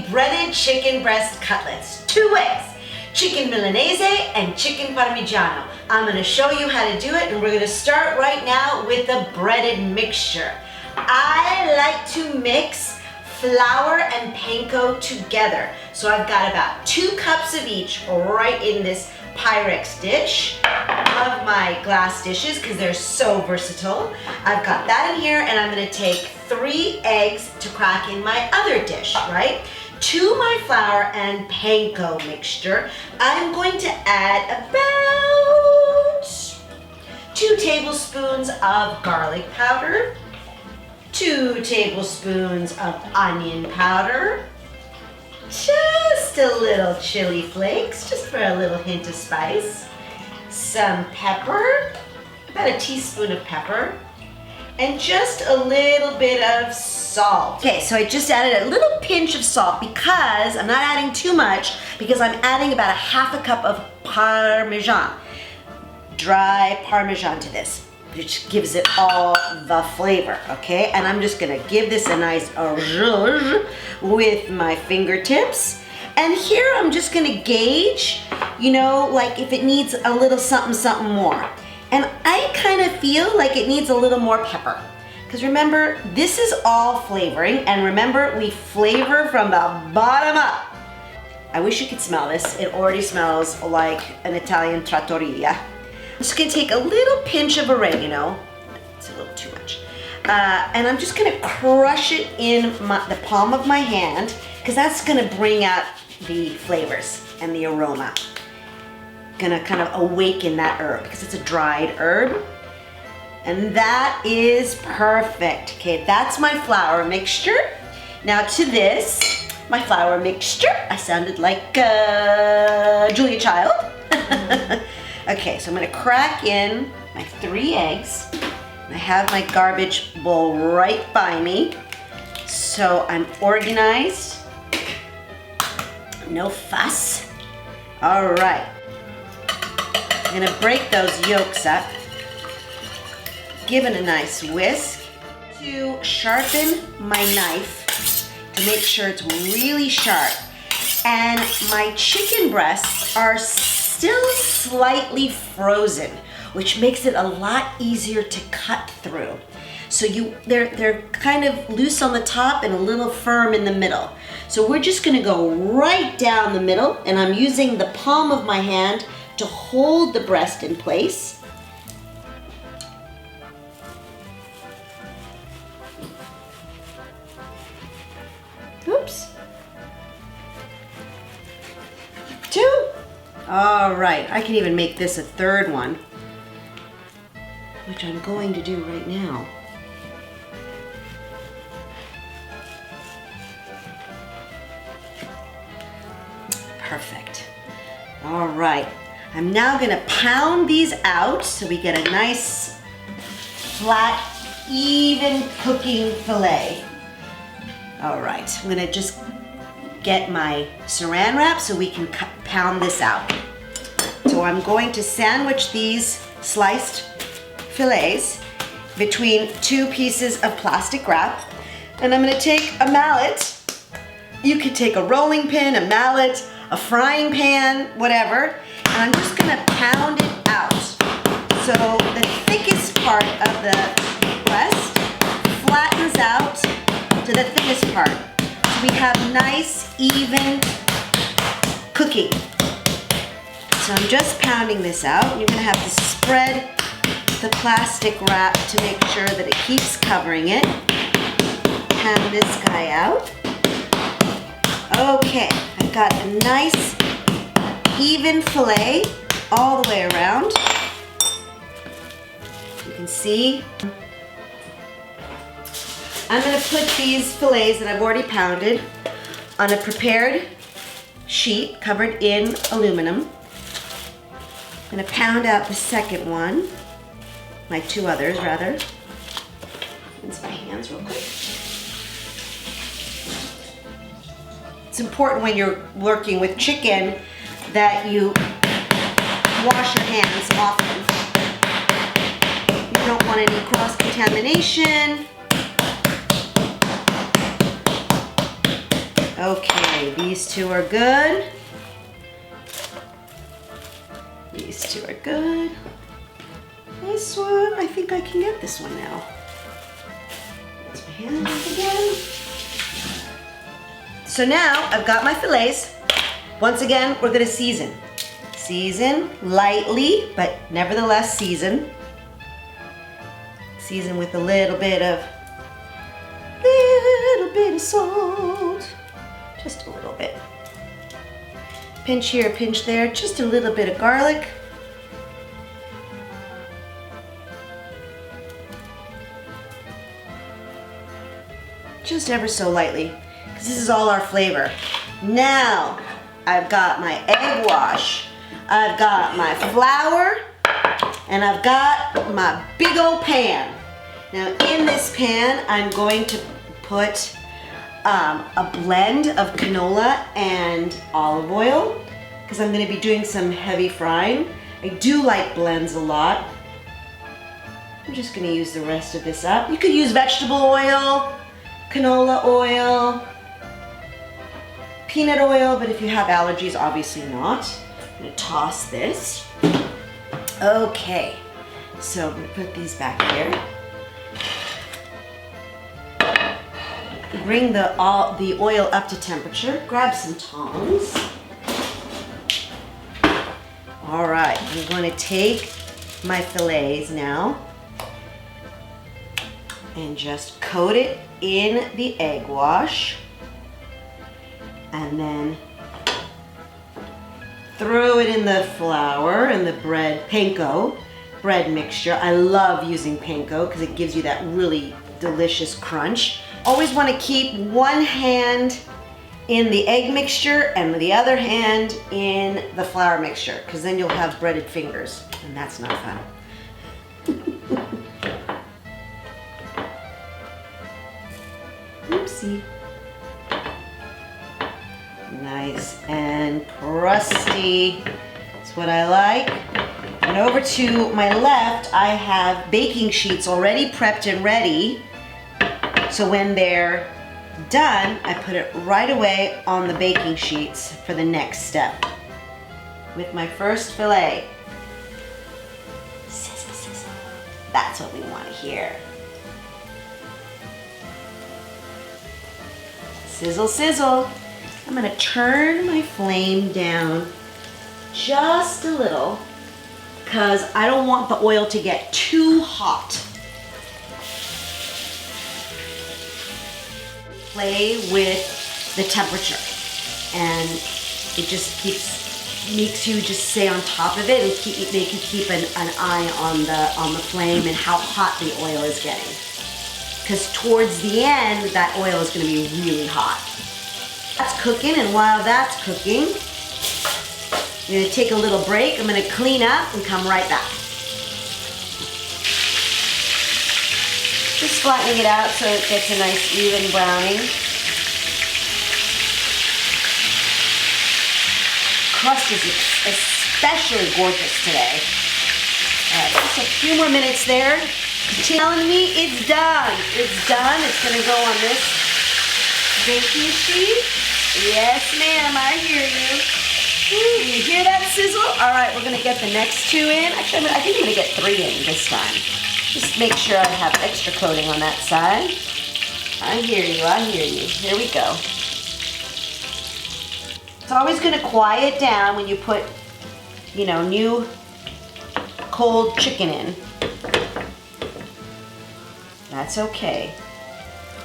make breaded chicken breast cutlets. 2 ways. Chicken Milanese and chicken Parmigiano. I'm gonna show you how to do it, and we're gonna start right now with the breaded mixture. I like to mix flour and panko together. So I've got about 2 cups of each right in this Pyrex dish. I love my glass dishes because they're so versatile. I've got that in here, and I'm gonna take 3 eggs to crack in my other dish, right? To my flour and panko mixture, I'm going to add about 2 tablespoons of garlic powder, 2 tablespoons of onion powder, just a little chili flakes, just for a little hint of spice, some pepper, about a teaspoon of pepper, and just a little bit of salt. Okay, so I just added a little pinch of salt because I'm not adding too much, because I'm adding about a half a cup of Parmesan, dry Parmesan to this, which gives it all the flavor, okay? And I'm just gonna give this a nice zhuzh with my fingertips. And here I'm just gonna gauge, like if it needs a little something more. And I kind of feel like it needs a little more pepper. Because remember, this is all flavoring, and remember, we flavor from the bottom up. I wish you could smell this. It already smells like an Italian trattoria. I'm just gonna take a little pinch of oregano. It's a little too much. And I'm just gonna crush it in the palm of my hand, because that's gonna bring out the flavors and the aroma. Gonna kind of awaken that herb, because it's a dried herb. And that is perfect. Okay, that's my flour mixture. Now to this, my flour mixture, I sounded like Julia Child. Okay, so I'm gonna crack in my 3 eggs. I have my garbage bowl right by me. So I'm organized, no fuss. All right, I'm gonna break those yolks up, give it a nice whisk to sharpen my knife to make sure it's really sharp. And my chicken breasts are still slightly frozen, which makes it a lot easier to cut through. So they're kind of loose on the top and a little firm in the middle. So we're just gonna go right down the middle, and I'm using the palm of my hand to hold the breast in place. Oops. 2. All right, I can even make this a 3rd one, which I'm going to do right now. Perfect. All right, I'm now gonna pound these out so we get a nice, flat, even cooking fillet. All right, I'm gonna just get my saran wrap so we can pound this out. So I'm going to sandwich these sliced fillets between 2 pieces of plastic wrap, and I'm gonna take a mallet. You could take a rolling pin, a mallet, a frying pan, whatever, and I'm just gonna pound it out. So the thickest part of the breast flattens out to the thickest part. So we have nice, even cooking. So I'm just pounding this out. You're gonna have to spread the plastic wrap to make sure that it keeps covering it. Pound this guy out. Okay, I've got a nice, even fillet all the way around. You can see. I'm gonna put these fillets that I've already pounded on a prepared sheet covered in aluminum. I'm gonna pound out the second one, my 2 others rather. Rinse my hands real quick. It's important when you're working with chicken that you wash your hands often. You don't want any cross-contamination. Okay, these two are good. These two are good. This one, I think I can get this one now. Let's my hand up again. So now I've got my fillets. Once again, we're gonna season. Season lightly, but nevertheless season. Season with a little bit of salt. Just a little bit. Pinch here, pinch there, just a little bit of garlic. Just ever so lightly, because this is all our flavor. Now, I've got my egg wash, I've got my flour, and I've got my big old pan. Now in this pan, I'm going to put a blend of canola and olive oil, because I'm going to be doing some heavy frying. I do like blends a lot. I'm just going to use the rest of this up. You could use vegetable oil, canola oil, peanut oil, but if you have allergies, obviously not. I'm going to toss this. Okay, so I'm going to put these back here. Bring the oil up to temperature. Grab some tongs. All right, I'm going to take my fillets now and just coat it in the egg wash, and then throw it in the flour and the panko bread mixture. I love using panko because it gives you that really delicious crunch. Always want to keep one hand in the egg mixture and the other hand in the flour mixture, because then you'll have breaded fingers, and that's not fun. Oopsie. Nice and crusty. That's what I like. And over to my left, I have baking sheets already prepped and ready. So when they're done, I put it right away on the baking sheets for the next step. With my first fillet. Sizzle, sizzle. That's what we want to hear. Sizzle, sizzle. I'm going to turn my flame down just a little because I don't want the oil to get too hot. Play with the temperature, and it just makes you just stay on top of it and make you keep an eye on the flame and how hot the oil is getting. Because towards the end, that oil is going to be really hot. That's cooking, and while that's cooking, I'm going to take a little break. I'm going to clean up and come right back. Just flattening it out so it gets a nice even browning. Crust is especially gorgeous today. All right, just a few more minutes there. Telling me it's done. It's done. It's going to go on this baking sheet. Yes, ma'am, I hear you. Ooh, you hear that sizzle? All right, we're going to get the next two in. Actually, I think I'm going to get 3 in this time. Just make sure I have extra coating on that side. I hear you, I hear you. Here we go. It's always going to quiet down when you put, new cold chicken in. That's okay.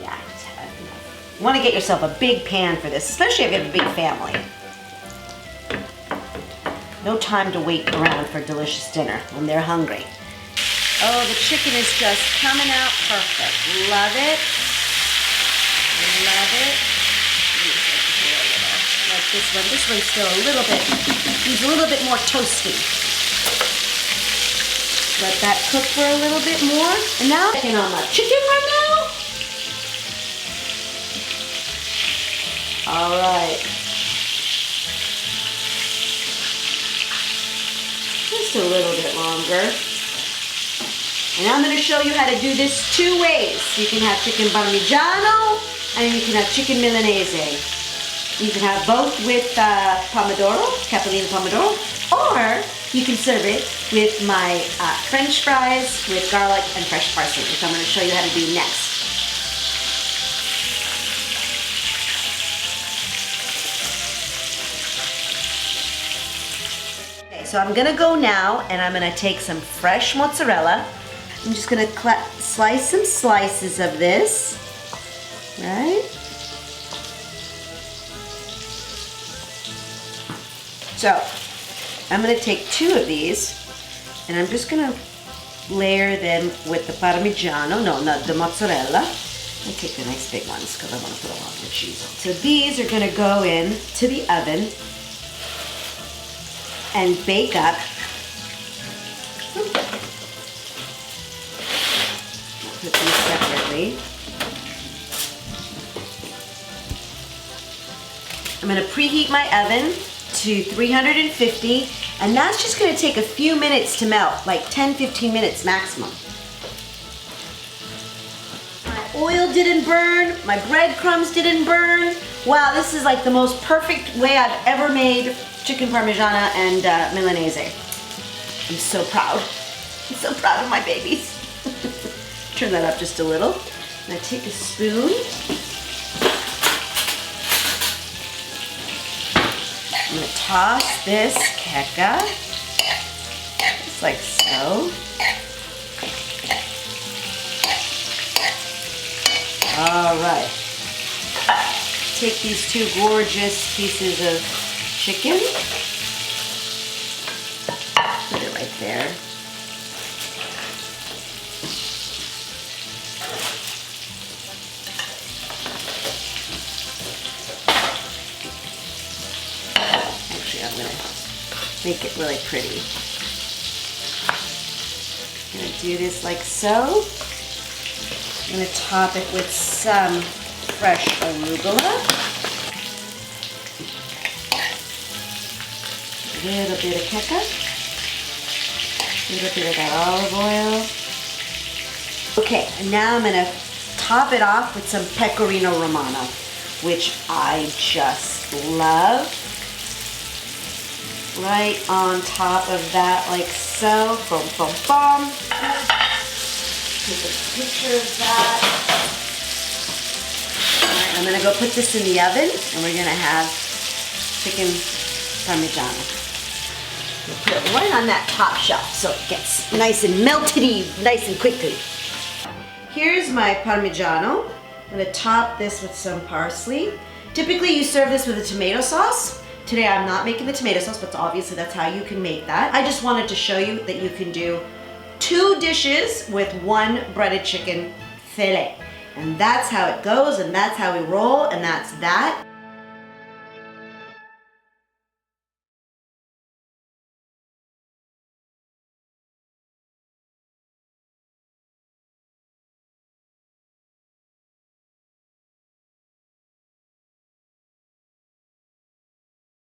Yeah, just have enough. You want to get yourself a big pan for this, especially if you have a big family. No time to wait around for a delicious dinner when they're hungry. Oh, the chicken is just coming out perfect. Love it. Love it. Like this one. This one's still a little bit, needs a little bit more toasty. Let that cook for a little bit more. And now, checking on my chicken right now. All right. Just a little bit longer. And I'm going to show you how to do this 2 ways. You can have chicken parmigiano and you can have chicken Milanese. You can have both with Pomodoro, Capellino Pomodoro, or you can serve it with my French fries with garlic and fresh parsley, which I'm going to show you how to do next. Okay, so I'm going to go now and I'm going to take some fresh mozzarella. I'm just going to slice some slices of this, right? So, I'm going to take 2 of these and I'm just going to layer them with the Parmigiano, no, not the mozzarella. I take the nice big ones because I want to put a lot more cheese on. So these are going to go in to the oven and bake up. Put these separately. I'm going to preheat my oven to 350, and that's just going to take a few minutes to melt, like 10-15 minutes maximum. My oil didn't burn, my breadcrumbs didn't burn. Wow, this is like the most perfect way I've ever made chicken parmigiana and Milanese. I'm so proud. I'm so proud of my babies. Turn that up just a little. I'm going to take a spoon. I'm going to toss this keka, just like so. All right. Take these 2 gorgeous pieces of chicken. Put it right there. I'm going to make it really pretty. I'm going to do this like so. I'm going to top it with some fresh arugula. A little bit of keka. A little bit of that olive oil. Okay, and now I'm going to top it off with some pecorino romano, which I just love. Right on top of that, like so. Boom, boom, boom. Take a picture of that. All right, I'm going to go put this in the oven, and we're going to have chicken parmigiana. We'll put it right on that top shelf so it gets nice and melty, nice and quickly. Here's my parmigiano. I'm going to top this with some parsley. Typically, you serve this with a tomato sauce. Today I'm not making the tomato sauce, but obviously that's how you can make that. I just wanted to show you that you can do 2 dishes with 1 breaded chicken fillet. And that's how it goes, and that's how we roll, and that's that.